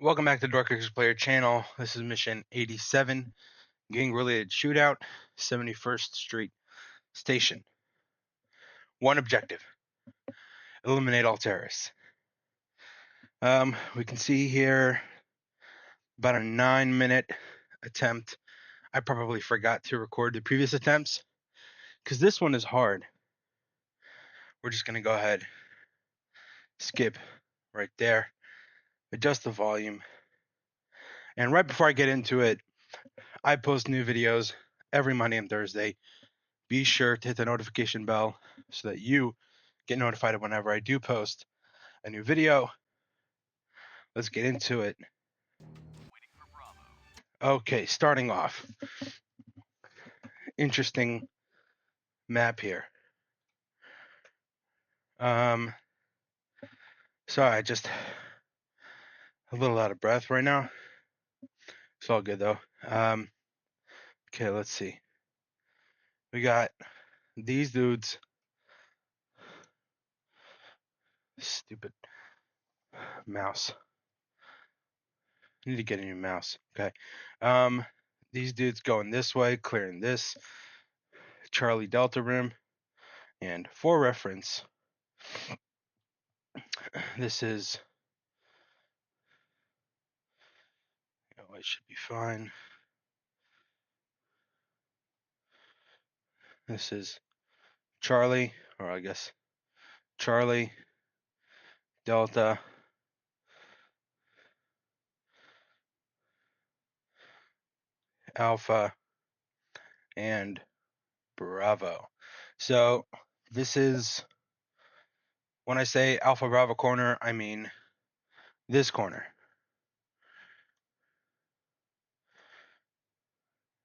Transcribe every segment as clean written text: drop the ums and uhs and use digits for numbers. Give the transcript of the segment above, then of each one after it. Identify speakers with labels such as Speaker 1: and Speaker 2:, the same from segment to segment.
Speaker 1: Welcome back to Doorkickers Player Channel. This is mission 87, gang-related shootout, 71st Street Station. One objective: eliminate all terrorists. We can see here about a 9-minute attempt. I probably forgot to record the previous attempts because this one is hard. We're just gonna go ahead, skip right there, adjust the volume, and right before I get into it, I post new videos every Monday and Thursday. Be sure to hit the notification bell so that you get notified whenever I do post a new video. Let's get into it. Okay, starting off. Interesting map here. Sorry, I just a little out of breath right now. It's all good though. Okay, let's see. We got these dudes. Stupid mouse. I need to get a new mouse. Okay. These dudes going this way, clearing this Charlie Delta room. And for reference, this is, it should be fine. This is Charlie, or I guess Charlie, Delta, Alpha, and Bravo. So this is, when I say Alpha Bravo corner, I mean this corner.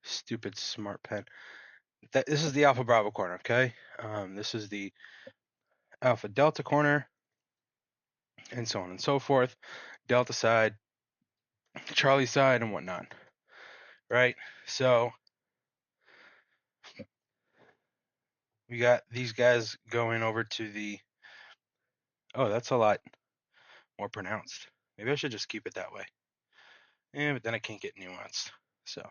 Speaker 1: Stupid smart pen. This is the Alpha Bravo corner, okay? This is the Alpha Delta corner, and so on and so forth. Delta side, Charlie side, and whatnot. Right? So we got these guys going over to the. Oh, that's a lot more pronounced. Maybe I should just keep it that way. Yeah, but then I can't get nuanced. So, all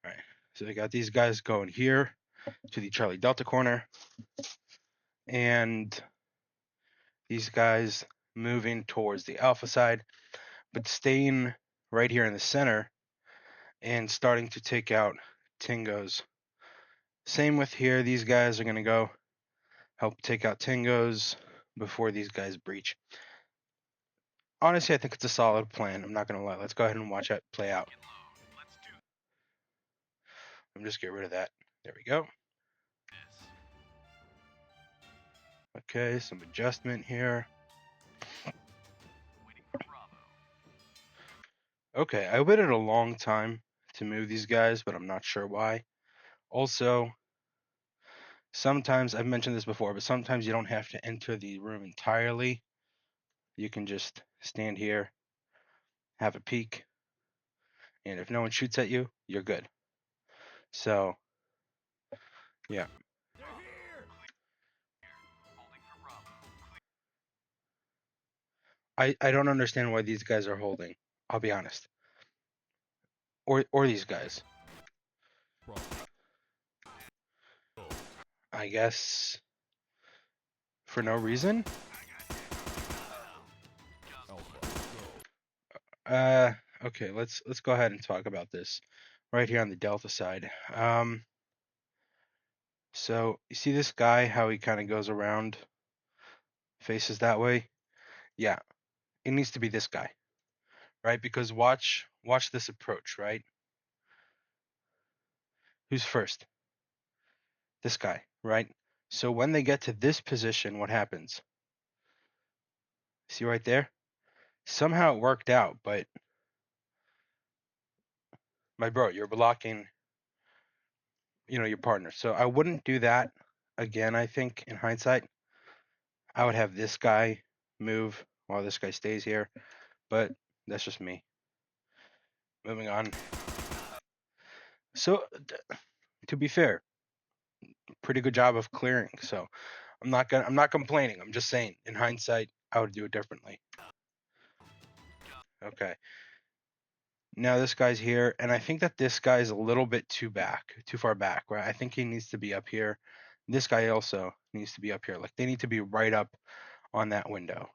Speaker 1: right. So we got these guys going here to the Charlie Delta corner, and these guys moving towards the Alpha side, but staying right here in the center and starting to take out Tingos. Same with here. These guys are going to go help take out Tingos before these guys breach. Honestly, I think it's a solid plan. I'm not going to lie. Let's go ahead and watch it play out. Let me just get rid of that. There we go. Okay, some adjustment here. Okay, I waited a long time to move these guys, but I'm not sure why. Also, sometimes, I've mentioned this before, but sometimes you don't have to enter the room entirely. You can just stand here, have a peek, and if no one shoots at you, you're good. So, yeah. I don't understand why these guys are holding. I'll be honest. Or these guys. I guess for no reason. Okay, let's go ahead and talk about this right here on the Delta side. So you see this guy, how he kind of goes around, faces that way? Yeah, it needs to be this guy, right? Because watch this approach, right? Who's first? This guy, right? So when they get to this position, what happens? See right there? Somehow it worked out, but my bro, you're blocking, your partner. So I wouldn't do that again. I think in hindsight, I would have this guy move while this guy stays here, but that's just me. Moving on. So to be fair, pretty good job of clearing. So I'm not complaining. I'm just saying in hindsight, I would do it differently. Okay. Now this guy's here, and I think that this guy's a little bit too far back, right? I think he needs to be up here. This guy also needs to be up here. Like, they need to be right up on that window.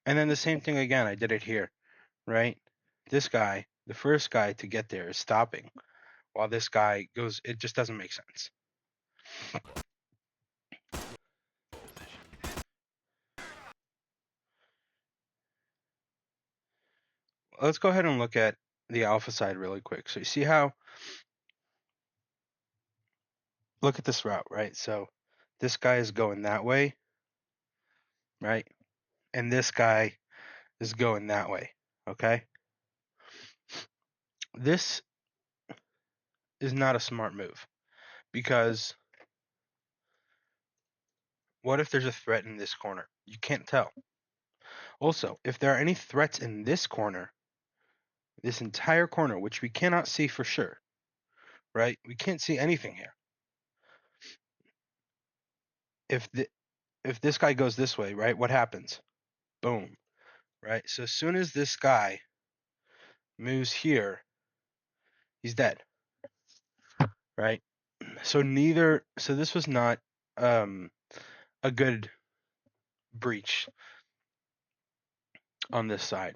Speaker 1: And then the same thing again, I did it here, right? This guy, the first guy to get there is stopping, while this guy goes, it just doesn't make sense. Let's go ahead and look at the alpha side really quick. So you see how, look at this route, right? So this guy is going that way, right? And this guy is going that way, okay? This is not a smart move, because what if there's a threat in this corner? You can't tell. Also, if there are any threats in this corner, this entire corner, which we cannot see for sure, right? We can't see anything here. If this guy goes this way, right? What happens? Boom, right? So as soon as this guy moves here, he's dead, right? So this was not a good breach on this side.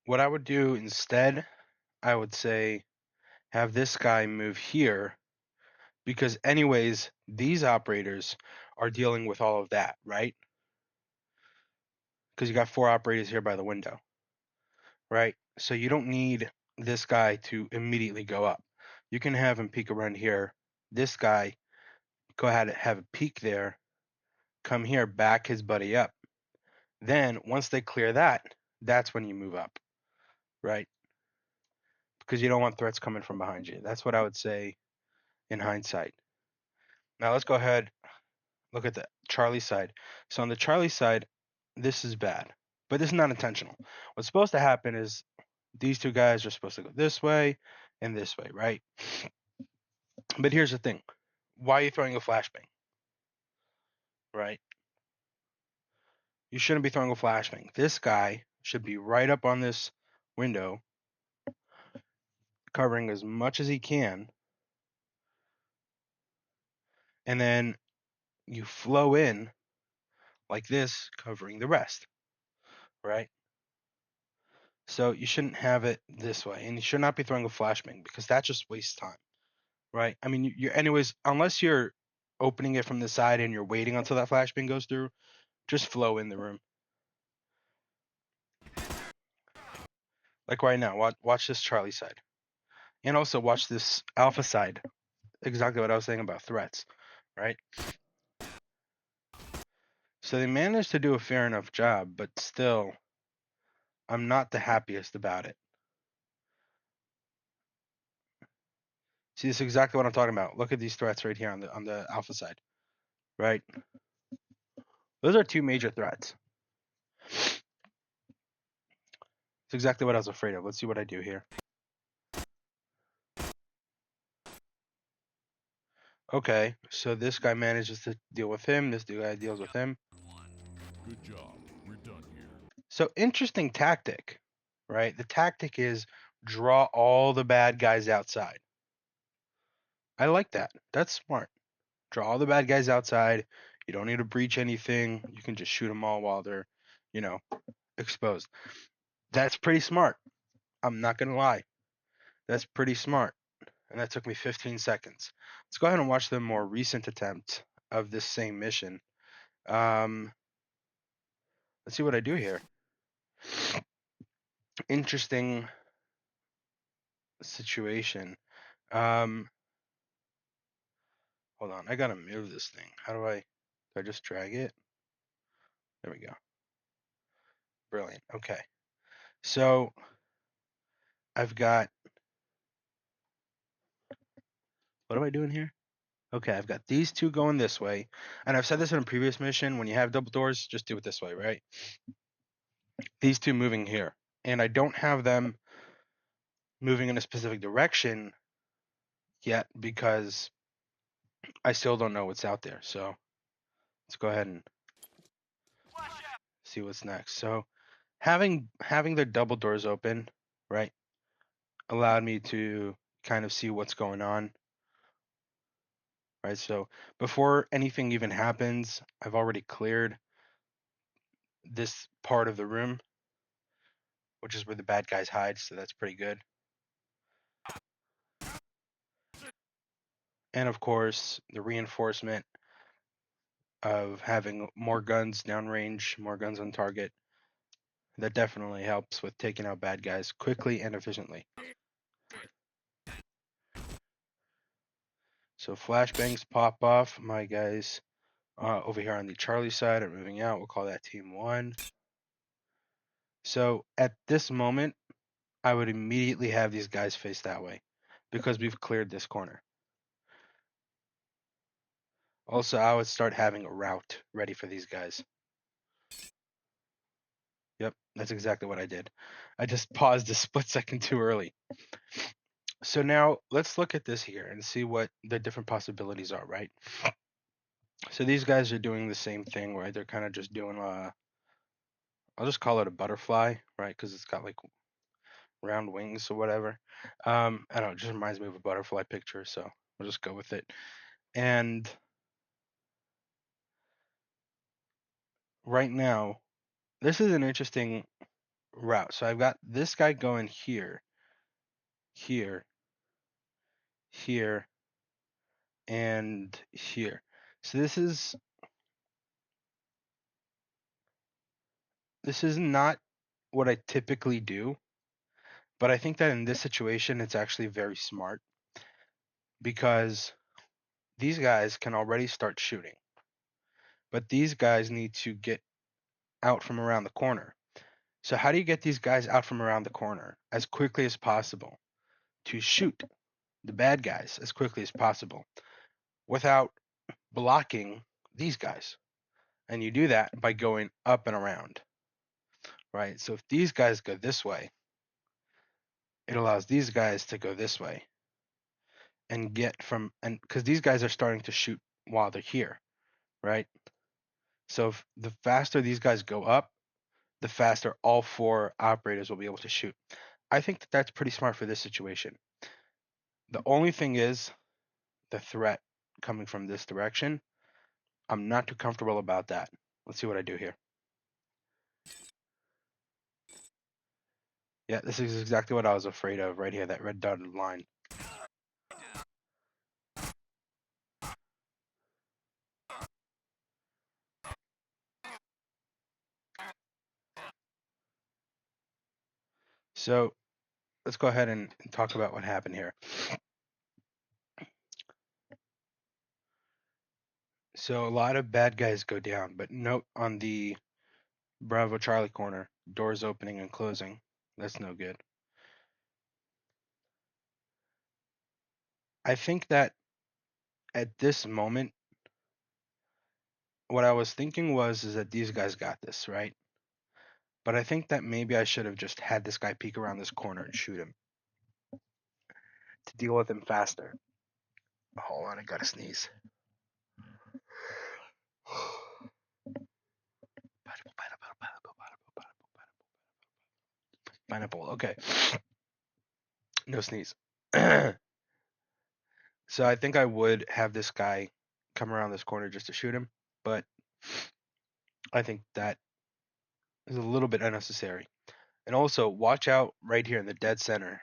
Speaker 1: What I would do instead, I would say have this guy move here, because anyways, these operators are dealing with all of that, right? Because you got 4 operators here by the window, right? So you don't need this guy to immediately go up. You can have him peek around here. This guy, go ahead and have a peek there, come here, back his buddy up. Then once they clear that, that's when you move up, right? Because you don't want threats coming from behind you. That's what I would say in hindsight. Now let's go ahead, look at the Charlie side. So on the Charlie side, this is bad, but this is not intentional. What's supposed to happen is these two guys are supposed to go this way and this way, right? But here's the thing. Why are you throwing a flashbang? Right? You shouldn't be throwing a flashbang. This guy should be right up on this window, covering as much as he can, and then you flow in like this, covering the rest, right? So you shouldn't have it this way, and you should not be throwing a flashbang, because that just wastes time, right? I mean, you're anyways, unless you're opening it from the side and you're waiting until that flashbang goes through, just flow in the room. Like right now, watch this Charlie side, and also watch this Alpha side. Exactly what I was saying about threats, right? So they managed to do a fair enough job, but still, I'm not the happiest about it. See, this is exactly what I'm talking about. Look at these threats right here on the Alpha side, right? Those are 2 major threats. It's exactly what I was afraid of. Let's see what I do here. Okay, so this guy manages to deal with him. This guy deals with him.
Speaker 2: Good job. We're done here.
Speaker 1: So interesting tactic, right? The tactic is draw all the bad guys outside. I like that. That's smart. Draw all the bad guys outside. You don't need to breach anything. You can just shoot them all while they're, you know, exposed. That's pretty smart. I'm not going to lie. That's pretty smart. And that took me 15 seconds. Let's go ahead and watch the more recent attempt of this same mission. Let's see what I do here. Interesting situation. Hold on. I got to move this thing. Do I just drag it? There we go. Brilliant. Okay. So I've got, what am I doing here? Okay, I've got these 2 going this way. And I've said this in a previous mission, when you have double doors, just do it this way, right? These 2 moving here. And I don't have them moving in a specific direction yet, because I still don't know what's out there. So let's go ahead and see what's next. So having the double doors open, right, allowed me to kind of see what's going on. Right. So before anything even happens, I've already cleared this part of the room, which is where the bad guys hide, so that's pretty good. And of course, the reinforcement of having more guns downrange, more guns on target, that definitely helps with taking out bad guys quickly and efficiently. So flashbangs pop off. My guys over here on the Charlie side are moving out. We'll call that team 1. So at this moment, I would immediately have these guys face that way because we've cleared this corner. Also, I would start having a route ready for these guys. Yep, that's exactly what I did. I just paused a split second too early. So now let's look at this here and see what the different possibilities are, right? So these guys are doing the same thing, right? They're kind of just doing I'll just call it a butterfly, right? Because it's got like round wings or whatever. I don't know, it just reminds me of a butterfly picture, so we'll just go with it. And right now, this is an interesting route. So I've got this guy going here, here, here, and here. So this is not what I typically do, but I think that in this situation it's actually very smart because these guys can already start shooting. But these guys need to get out from around the corner. So how do you get these guys out from around the corner as quickly as possible to shoot the bad guys as quickly as possible without blocking these guys? And you do that by going up and around, right? So if these guys go this way, it allows these guys to go this way and get from, and because these guys are starting to shoot while they're here, right? So if the faster these guys go up, the faster all 4 operators will be able to shoot. I think that that's pretty smart for this situation. The only thing is the threat coming from this direction. I'm not too comfortable about that. Let's see what I do here. Yeah, this is exactly what I was afraid of right here, that red dotted line. So let's go ahead and talk about what happened here. So a lot of bad guys go down, but note on the Bravo Charlie corner, doors opening and closing. That's no good. I think that at this moment, what I was thinking is that these guys got this, right? But I think that maybe I should have just had this guy peek around this corner and shoot him to deal with him faster. Hold on, I gotta sneeze. Pineapple. Okay. No sneeze. So I think I would have this guy come around this corner just to shoot him, but I think that is a little bit unnecessary. And also, watch out right here in the dead center.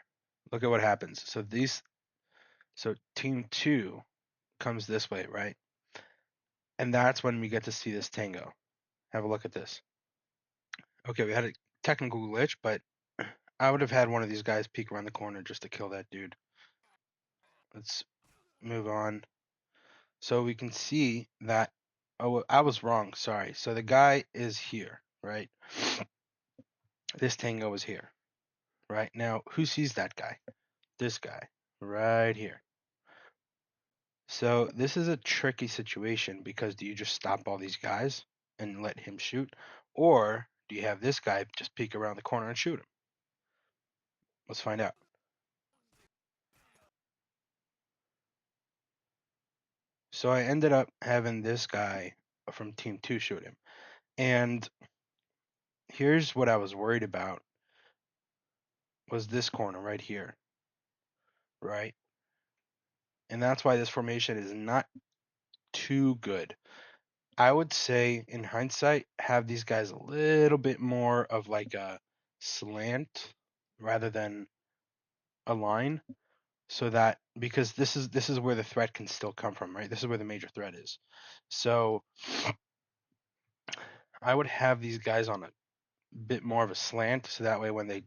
Speaker 1: Look at what happens. So team 2 comes this way, right? And that's when we get to see this tango. Have a look at this. Okay, we had a technical glitch, but I would have had one of these guys peek around the corner just to kill that dude. Let's move on. So we can see that. Oh, I was wrong. Sorry. So the guy is here, right? This tango is here, right? Now, who sees that guy? This guy, right here. So this is a tricky situation because do you just stop all these guys and let him shoot? Or do you have this guy just peek around the corner and shoot him? Let's find out. So I ended up having this guy from Team 2 shoot him. And here's what I was worried about was this corner right here, right? And that's why this formation is not too good. I would say in hindsight, have these guys a little bit more of like a slant rather than a line, so that because this is where the threat can still come from, right? This is where the major threat is. So I would have these guys on a bit more of a slant, so that way when they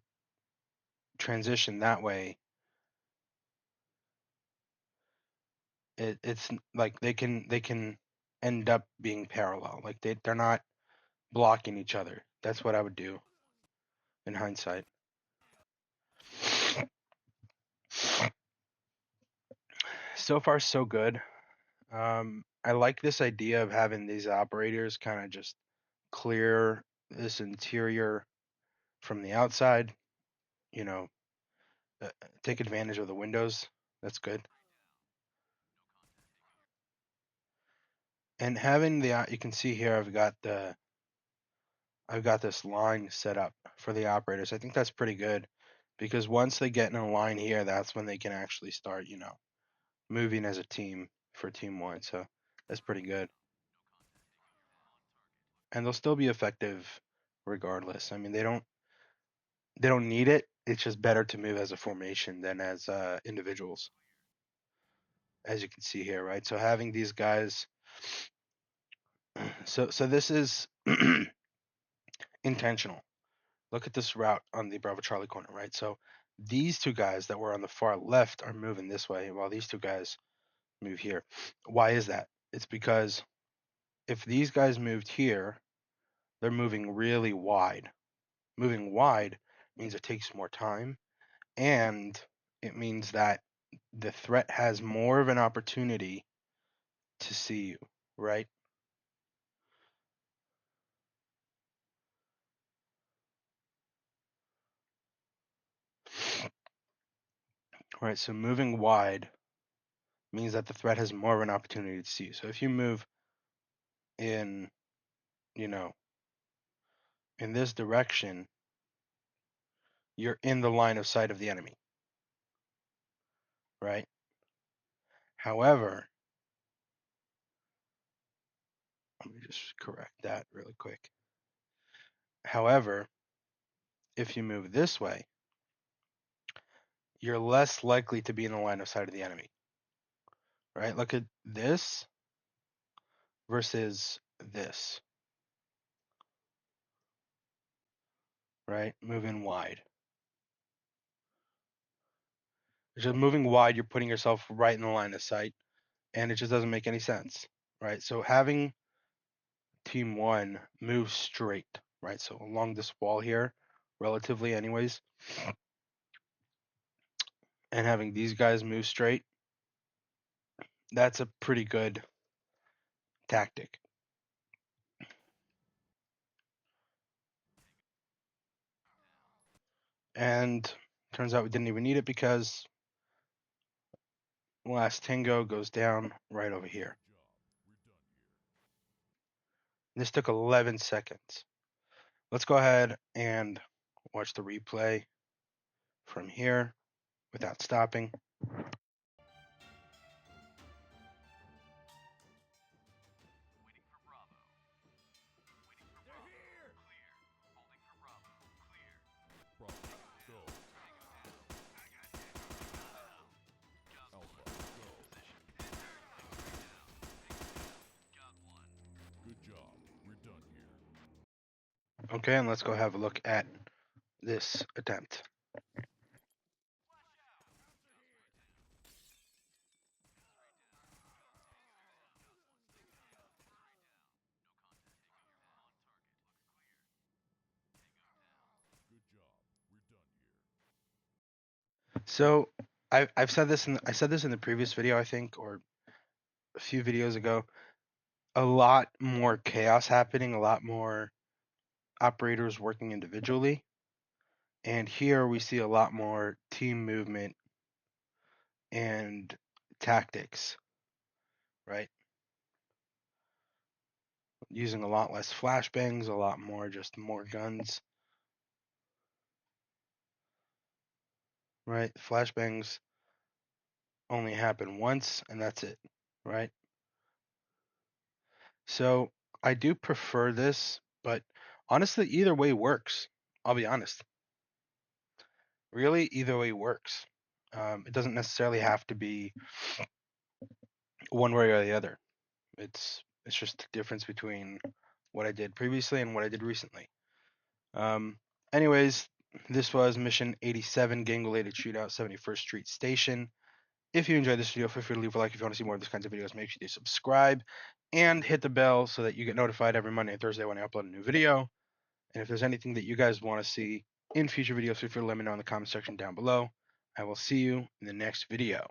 Speaker 1: transition that way, it's like they can end up being parallel. Like they're not blocking each other. That's what I would do in hindsight. So far, so good. I like this idea of having these operators kind of just clear this interior from the outside. You know, uh, take advantage of the windows. That's good. And having you can see here, I've got this line set up for the operators. I think that's pretty good because once they get in a line here, that's when they can actually start, moving as a team for team one. So that's pretty good. And they'll still be effective regardless. I mean, they don't need it. It's just better to move as a formation than as individuals, as you can see here, right? So having these guys, so this is intentional. Look at this route on the Bravo Charlie corner, right? So these two guys that were on the far left are moving this way, while these two guys move here. Why is that? It's because if these guys moved here, they're moving really wide. Moving wide means it takes more time, and it means that the threat has more of an opportunity to see you, right? Right, so moving wide means that the threat has more of an opportunity to see you. So if you move in, you know, in this direction, you're in the line of sight of the enemy, right? However, let me just correct that really quick. However, if you move this way, you're less likely to be in the line of sight of the enemy, right? Look at this versus this, right? Moving wide. Just moving wide, you're putting yourself right in the line of sight, and it just doesn't make any sense, right? So having team one move straight, right? So along this wall here, relatively, anyways, and having these guys move straight, that's a pretty good tactic. And turns out we didn't even need it because last Tango goes down right over here. This took 11 seconds. Let's go ahead and watch the replay from here without stopping.
Speaker 2: Bravo, go. Alpha, go. Good job. We're done here.
Speaker 1: Okay, and let's go have a look at this attempt.
Speaker 2: Good job. We're done here.
Speaker 1: So I've I said this in the previous video, I think, or a few videos ago. A lot more chaos happening, a lot more operators working individually. And here we see a lot more team movement and tactics, right? using a lot less flashbangs, a lot more just more guns. Right? Flashbangs only happen once and that's it, right? So I do prefer this, but honestly, either way works. I'll be honest. Really, either way works. It doesn't necessarily have to be one way or the other. It's just the difference between what I did previously and what I did recently. Um, anyways, this was mission 87, gang-related shootout, 71st Street Station. If you enjoyed this video, feel free to leave a like. If you want to see more of these kinds of videos, make sure you subscribe and hit the bell so that you get notified every Monday and Thursday when I upload a new video. And if there's anything that you guys want to see in future videos, feel free to let me know in the comment section down below. I will see you in the next video.